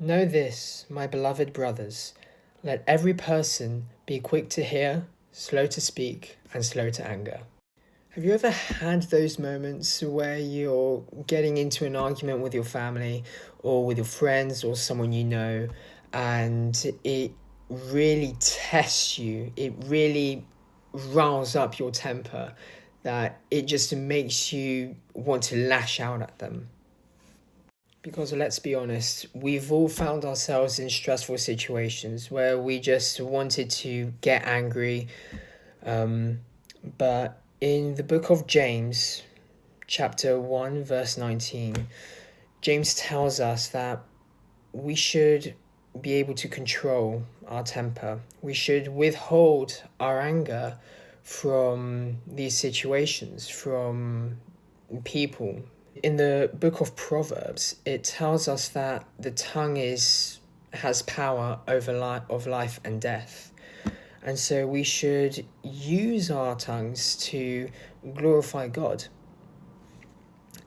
Know this, my beloved brothers, let every person be quick to hear, slow to speak, and slow to anger. Have you ever had those moments where you're getting into an argument with your family or with your friends or someone you know, and it really tests you, it really riles up your temper, that it just makes you want to lash out at them? Because let's be honest, we've all found ourselves in stressful situations where we just wanted to get angry. But in the book of James, chapter 1, verse 19, James tells us that we should be able to control our temper. We should withhold our anger from these situations, from people. In the book of Proverbs, it tells us that the tongue has power over life and death. And so we should use our tongues to glorify God.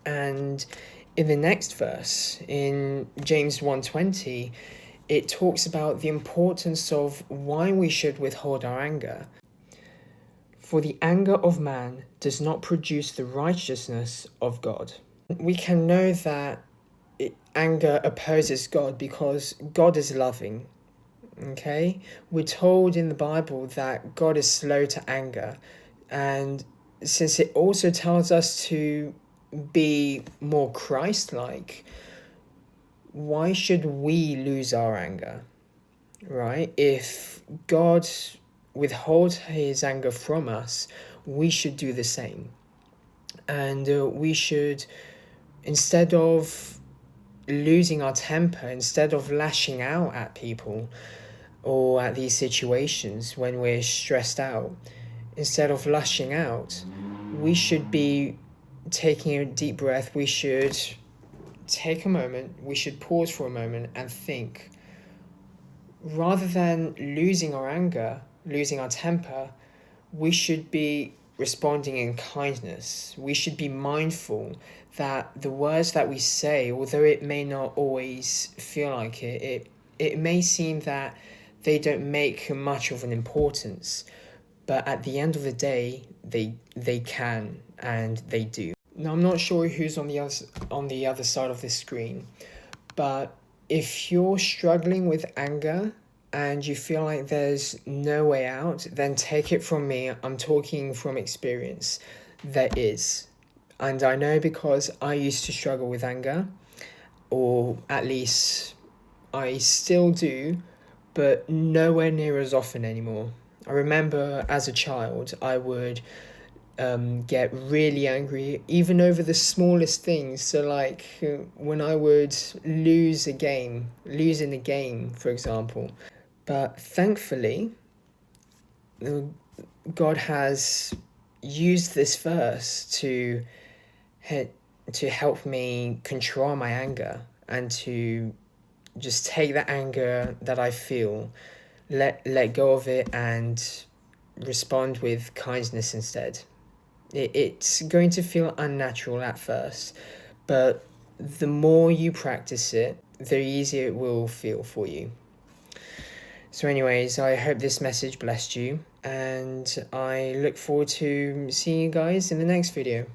And in the next verse, in James 1:20, it talks about the importance of why we should withhold our anger. For the anger of man does not produce the righteousness of God. We can know that anger opposes God because God is loving. Okay? We're told in the Bible that God is slow to anger. And since it also tells us to be more Christ-like, why should we lose our anger? Right? If God withholds his anger from us, we should do the same. And we should, instead of losing our temper, instead of lashing out at people or at these situations when we're stressed out, instead of lashing out, we should be taking a deep breath. We should take a moment, we should pause for a moment and think. Rather than losing our anger, losing our temper, we should be responding in kindness. We should be mindful that the words that we say, although it may not always feel like it may seem that they don't make much of an importance, but at the end of the day, they can and they do. Now, I'm not sure who's on the other side of this screen, but if you're struggling with anger and you feel like there's no way out, then take it from me. I'm talking from experience. There is. And I know because I used to struggle with anger, or at least I still do, but nowhere near as often anymore. I remember as a child, I would get really angry, even over the smallest things. So, like when I would lose in a game, for example. But thankfully, God has used this verse to help me control my anger and to just take the anger that I feel, let go of it, and respond with kindness instead. It's going to feel unnatural at first, but the more you practice it, the easier it will feel for you. So anyways, I hope this message blessed you, and I look forward to seeing you guys in the next video.